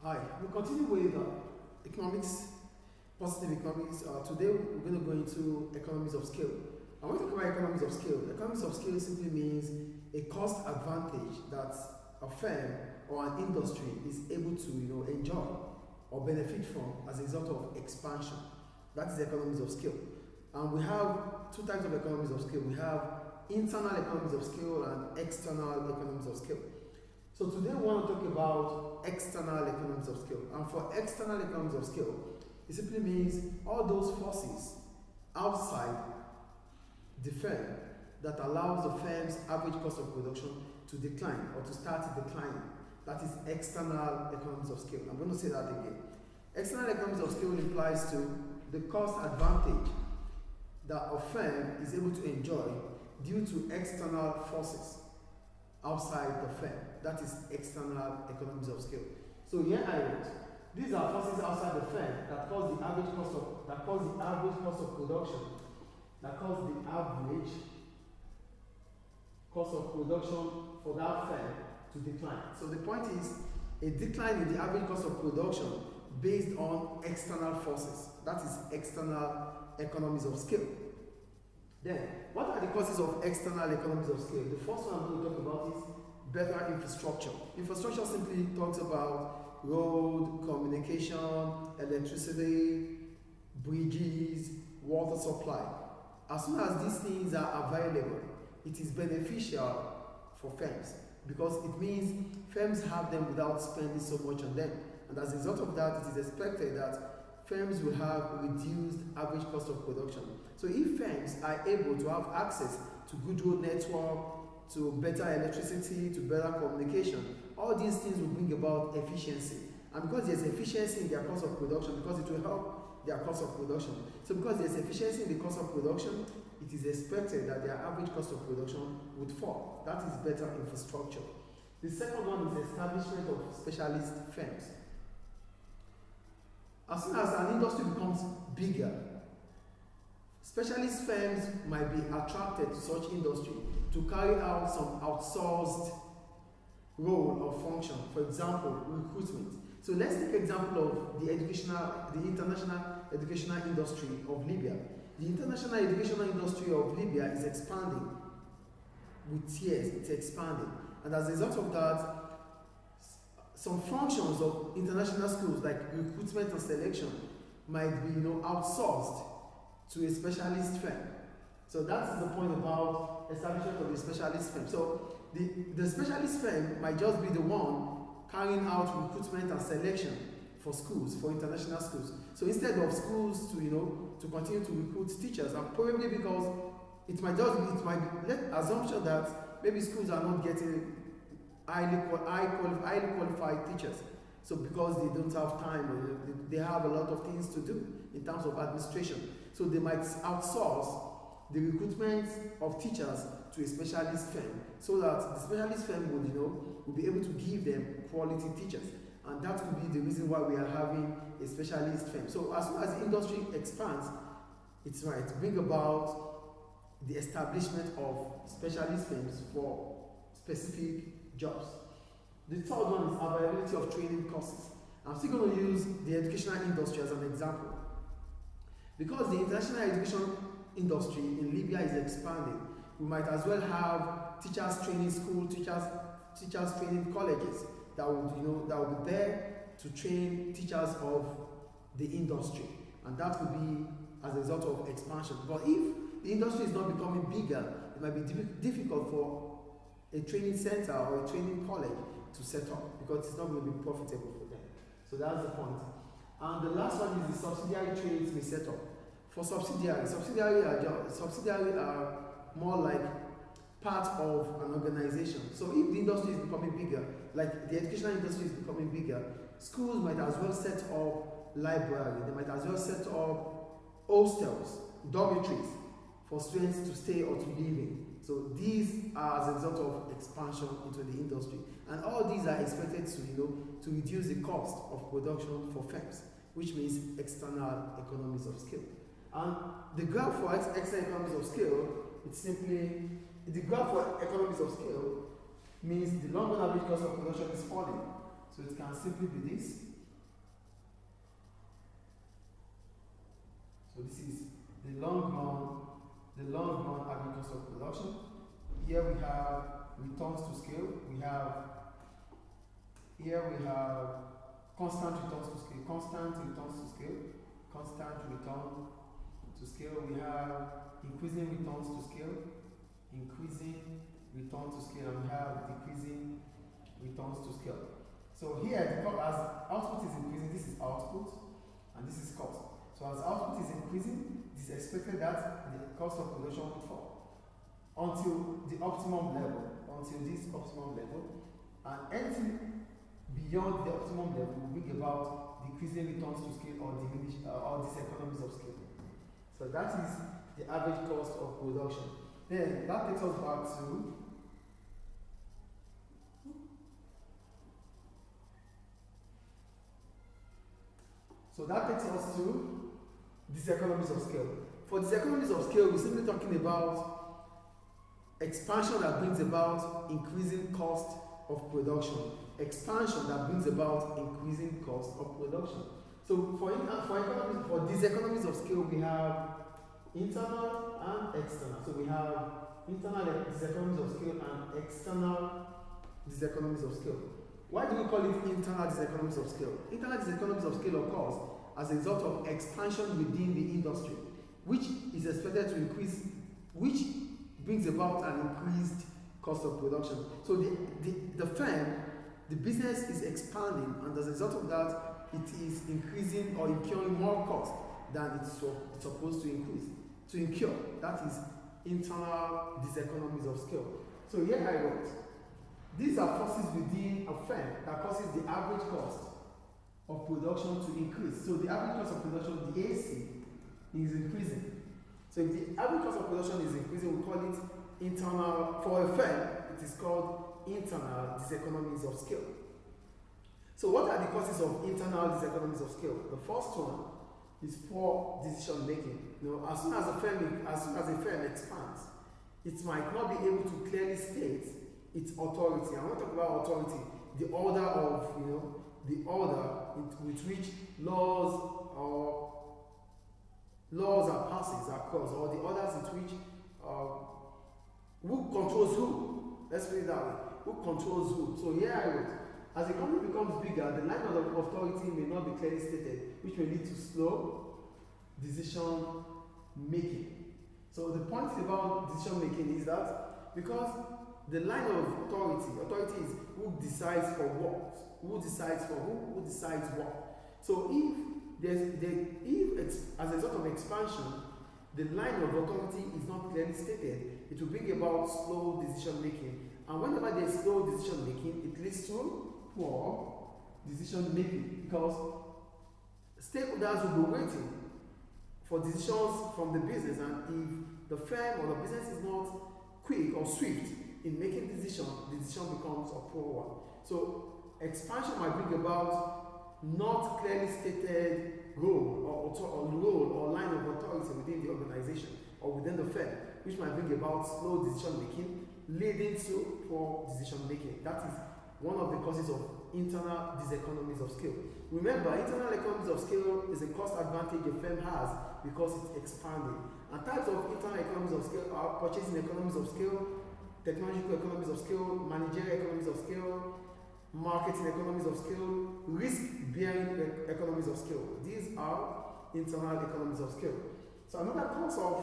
Hi, we continue with economics, positive economics. Today we're going to go into economies of scale. And when we talk about economies of scale, economies of scale simply means a cost advantage that a firm or an industry is able to enjoy or benefit from as a result of expansion. That is economies of scale. And we have two types of economies of scale. We have internal economies of scale and external economies of scale. So today we want to talk about external economies of scale. And for external economies of scale, it simply means all those forces outside the firm that allows the firm's average cost of production to decline or to start declining. That is external economies of scale. I'm going to say that again. External economies of scale implies to the cost advantage that a firm is able to enjoy due to external forces outside the firm. That is external economies of scale. So here I wrote, these are forces outside the firm that cause the average cost of production, that cause the average cost of production for that firm to decline. So the point is a decline in the average cost of production based on external forces. That is external economies of scale. Then, what are the causes of external economies of scale? The first one I'm going to talk about is better infrastructure. Infrastructure simply talks about road, communication, electricity, bridges, water supply. As soon as these things are available, it is beneficial for firms because it means firms have them without spending so much on them. And as a result of that, it is expected that firms will have reduced average cost of production. So if firms are able to have access to good road network, to better electricity, to better communication, all these things will bring about efficiency. And because there's efficiency in their cost of production, because it will help their cost of production. So because there's efficiency in the cost of production, it is expected that their average cost of production would fall. That is better infrastructure. The second one is establishment of specialist firms. As soon as an industry becomes bigger, specialist firms might be attracted to such industry to carry out some outsourced role or function. For example, recruitment. So let's take example of the international educational industry of Libya. The international educational industry of Libya is expanding with years. It's expanding, and as a result of that, some functions of international schools like recruitment and selection might be outsourced to a specialist firm. So that's the point about establishment of a specialist firm. So the specialist firm might just be the one carrying out recruitment and selection for schools, for international schools. So instead of schools to continue to recruit teachers, and probably because it might be assumption that maybe schools are not getting highly qualified teachers. So because they don't have time, or they have a lot of things to do in terms of administration. So they might outsource the recruitment of teachers to a specialist firm, so that the specialist firm will be able to give them quality teachers. And that could be the reason why we are having a specialist firm. So as soon as the industry expands, it's right to bring about the establishment of specialist firms for specific jobs. The third one is availability of training courses. I'm still going to use the educational industry as an example. Because the international education industry in Libya is expanding, we might as well have teachers training school, teachers training colleges that will be there to train teachers of the industry. And that will be as a result of expansion. But if the industry is not becoming bigger, it might be difficult for a training center or a training college to set up because it's not going to be profitable for them. So that's the point. And the last one is the subsidiary trades we set up. For subsidiary are more like part of an organization. So if the industry is becoming bigger, like the educational industry is becoming bigger, schools might as well set up library, they might as well set up hostels, dormitories for students to stay or to live in. So these are as a result of expansion into the industry. And all these are expected to reduce the cost of production for firms, which means external economies of scale. And the graph for external economies of scale, the graph for economies of scale means the long-run average cost of production is falling. So it can simply be this. So this is the long run agricultural production. Here we have returns to scale. Here we have constant returns to scale. We have increasing returns to scale, and we have decreasing returns to scale. So here, as output is increasing, this is output, and this is cost. So as output is increasing, it is expected that the cost of production will fall until this optimum level, and anything beyond the optimum level will bring about decreasing returns to scale or diseconomies of scale. So that is the average cost of production. Then that takes us back to diseconomies of scale. For diseconomies of scale, we're simply talking about expansion that brings about increasing cost of production. So for diseconomies of scale, we have internal and external. So we have internal diseconomies of scale and external diseconomies of scale. Why do we call it internal diseconomies of scale? Internal diseconomies of scale occurs as a result of expansion within the industry, which is expected to increase, which brings about an increased cost of production. So the firm, the business is expanding, and as a result of that, it is increasing or incurring more cost than it's supposed to incur. That is internal diseconomies of scale. So here I wrote, these are forces within a firm that causes the average cost of production to increase. So the average cost of production, the AC, is increasing. So if the average cost of production is increasing, we call it internal. For a firm, it is called internal diseconomies of scale. So what are the causes of internal diseconomies of scale? The first one is poor decision making. As soon as a firm expands, it might not be able to clearly state its authority. I want to talk about authority, the order with which laws are passes across, or the orders with which who controls who. Let's put it that way. Who controls who? So here I wrote, as the company becomes bigger, the line of authority may not be clearly stated, which may lead to slow decision making. So the point about decision making is that because the line of authority is who decides for what, who decides for who decides what. So if as a result of expansion, the line of authority is not clearly stated, it will bring about slow decision making. And whenever there is slow decision making, it leads to poor decision making, because stakeholders will be waiting for decisions from the business, and if the firm or the business is not quick or swift in making decisions, the decision becomes a poor one. So expansion might bring about not clearly stated role or line of authority within the organization or within the firm, which might bring about slow decision making, leading to poor decision making. That is one of the causes of internal diseconomies of scale. Remember, internal economies of scale is a cost advantage a firm has because it's expanding. And types of internal economies of scale are purchasing economies of scale, technological economies of scale, managerial economies of scale, marketing economies of scale, risk-bearing economies of scale. These are internal economies of scale. So another cause of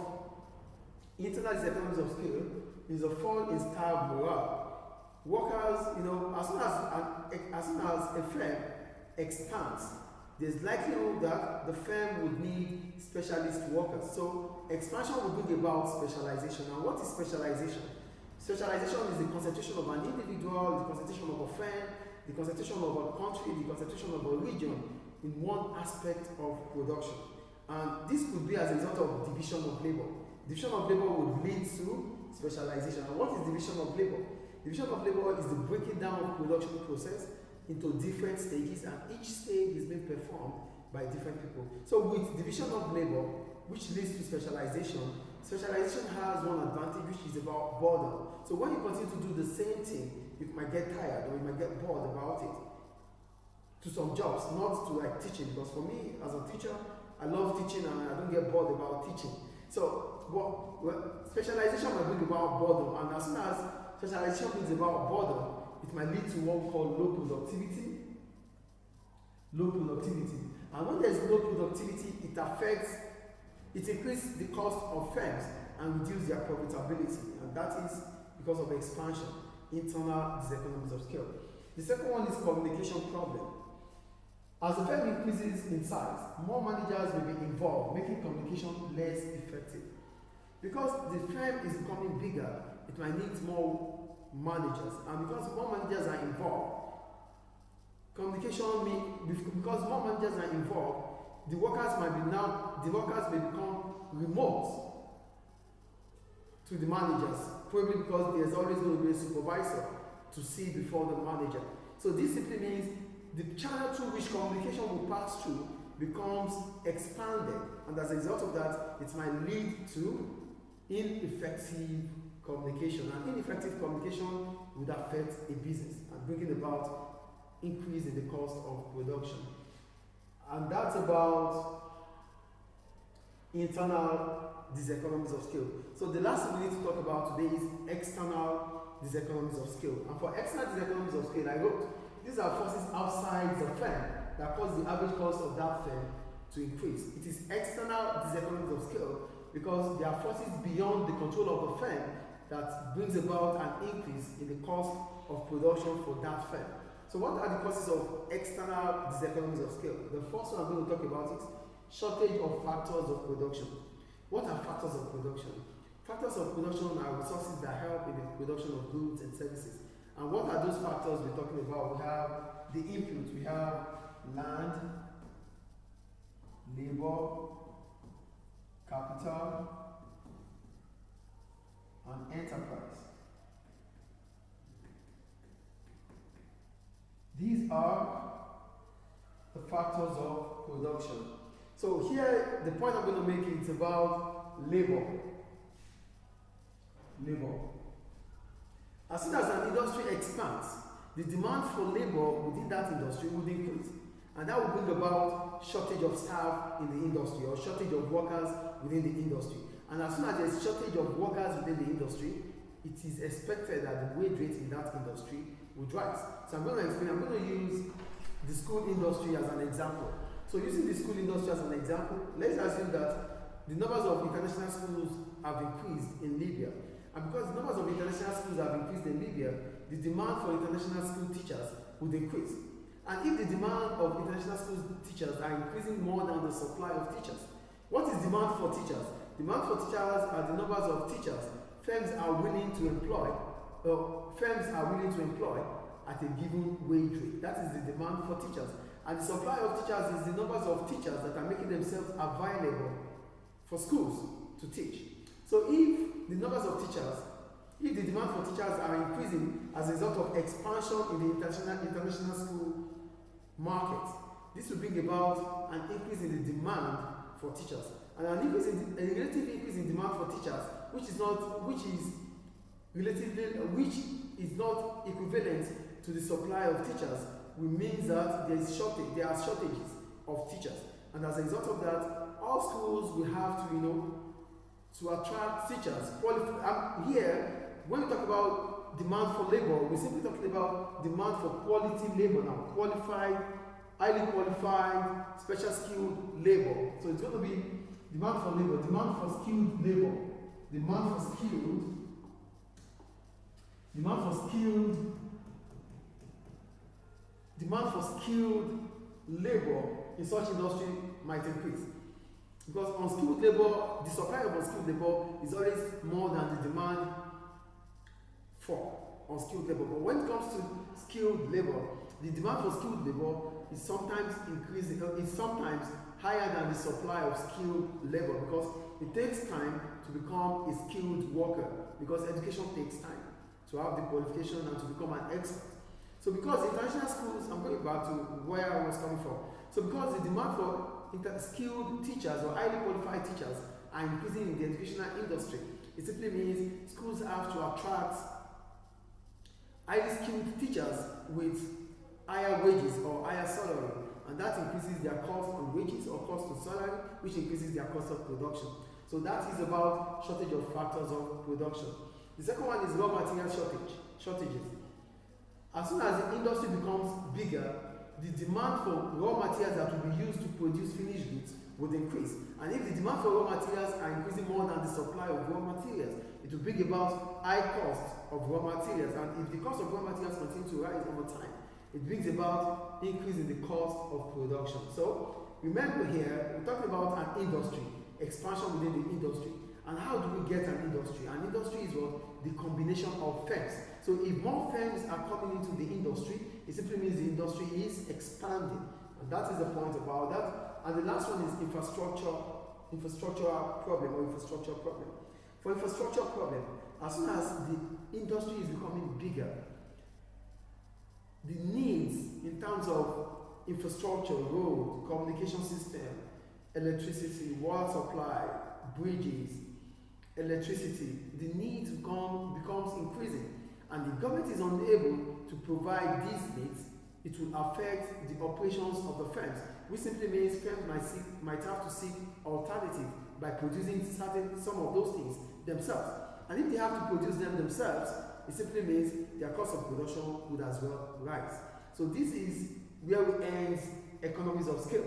internal economies of scale is a fall in staff morale. Workers, as soon as a firm expands, there's likelihood that the firm would need specialist workers. So expansion will bring about specialization. And what is specialization? Specialization is the concentration of an individual, the concentration of a firm, the concentration of a country, the concentration of a region in one aspect of production. And this could be as a result of division of labor. Division of labor would lead to specialization. And what is division of labor? Division of labor is the breaking down of production process into different stages, and each stage is being performed by different people. So with division of labor, which leads to specialization, specialization has one advantage, which is about boredom. So when you continue to do the same thing, you might get tired or you might get bored about it. To some jobs, not to like teaching, because for me as a teacher, I love teaching and I don't get bored about teaching. So specialization might bring about boredom, and as soon as specialization brings about boredom, it might lead to what we call low productivity. Low productivity. And when there's low productivity, it increases the cost of firms and reduce their profitability. And that is because of expansion, internal diseconomies of scale. The second one is communication problem. As the firm increases in size, more managers will be involved, making communication less effective. Because the firm is becoming bigger, it might need more managers. And because more managers are involved, because more managers are involved, the workers may become remote to the managers, probably because there's always going to be a supervisor to see before the manager. So this simply means the channel through which communication will pass through becomes expanded, and as a result of that, it might lead to ineffective communication, and ineffective communication would affect a business and bringing about increase in the cost of production. And that's about internal diseconomies of scale. So the last thing we need to talk about today is external diseconomies of scale. And for external diseconomies of scale, I wrote, these are forces outside the firm that cause the average cost of that firm to increase. It is external diseconomies of scale because there are forces beyond the control of the firm that brings about an increase in the cost of production for that firm. So what are the causes of external diseconomies of scale? The first one I'm going to talk about is shortage of factors of production. What are factors of production? Factors of production are resources that help in the production of goods and services. And what are those factors we're talking about? We have the inputs. We have land, labor, capital, and enterprise. These are the factors of production. So here, the point I'm going to make is about labor. As soon as an industry expands, the demand for labor within that industry will increase. And that will bring about shortage of staff in the industry or shortage of workers within the industry. And as soon as there's shortage of workers within the industry, it is expected that the wage rate in that industry would rise. So I'm going to explain, I'm going to use the school industry as an example. So using the school industry as an example, let's assume that the numbers of international schools have increased in Libya. And because the numbers of international schools have increased in Libya, the demand for international school teachers would increase. And if the demand of international school teachers are increasing more than the supply of teachers, what is demand for teachers? Demand for teachers are the numbers of teachers firms are willing to employ at a given wage rate. That is the demand for teachers. And the supply of teachers is the numbers of teachers that are making themselves available for schools to teach. So if the numbers of teachers, if the demand for teachers are increasing as a result of expansion in the international school market, this will bring about an increase in the demand for teachers. And a relative increase in demand for teachers, which is not equivalent to the supply of teachers, will mean that there are shortages of teachers. And as a result of that, all schools will have to attract teachers. Here, when we talk about demand for labor, we're simply talking about demand for quality labor now, qualified, highly qualified, special skilled labor. So it's going to be demand for labor, demand for skilled labor, demand for skilled labor in such industry might increase. Because unskilled labor, the supply of unskilled labor is always more than the demand for unskilled labor. But when it comes to skilled labor, the demand for skilled labor is sometimes increasing, is sometimes higher than the supply of skilled labor, because it takes time to become a skilled worker, because education takes time to have the qualification and to become an expert. So because international schools, I'm going back to where I was coming from. So because the demand for skilled teachers or highly qualified teachers are increasing in the educational industry, it simply means schools have to attract highly skilled teachers with higher wages or higher salary. And and that increases their cost on wages or cost to salary, which increases their cost of production. So that is about shortage of factors of production. The second one is raw material shortages. As soon as the industry becomes bigger, the demand for raw materials that will be used to produce finished goods would increase. And if the demand for raw materials are increasing more than the supply of raw materials, it will bring about high costs of raw materials. And if the cost of raw materials continue to rise over time, it brings about increase in the cost of production. So remember here, we're talking about an industry, expansion within the industry. And how do we get an industry? An industry is what? The combination of firms. So if more firms are coming into the industry, it simply means the industry is expanding. And that is the point about that. And the last one is infrastructural problem. For infrastructure problem, as soon as the industry is becoming bigger, the needs in terms of infrastructure, road, communication system, electricity, water supply, bridges, electricity, the needs becomes increasing, and the government is unable to provide these needs, it will affect the operations of the firms, which simply means firms might have to seek alternative by producing some of those things themselves. And if they have to produce them themselves, it simply means their cost of production would as well rise. So this is where we end economies of scale.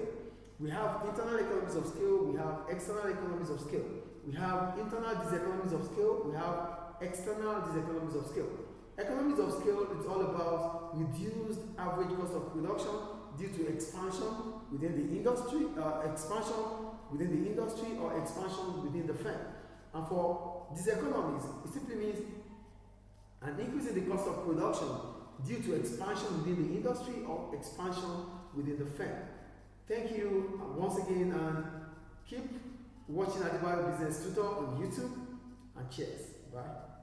We have internal economies of scale, we have external economies of scale. We have internal diseconomies of scale, we have external diseconomies of scale. Economies of scale is all about reduced average cost of production due to expansion within the industry, or expansion within the firm. And for diseconomies, it simply means an increase in the cost of production due to expansion within the industry or expansion within the firm. Thank you once again, and keep watching Adebayo Business Tutor on YouTube, and cheers. Bye.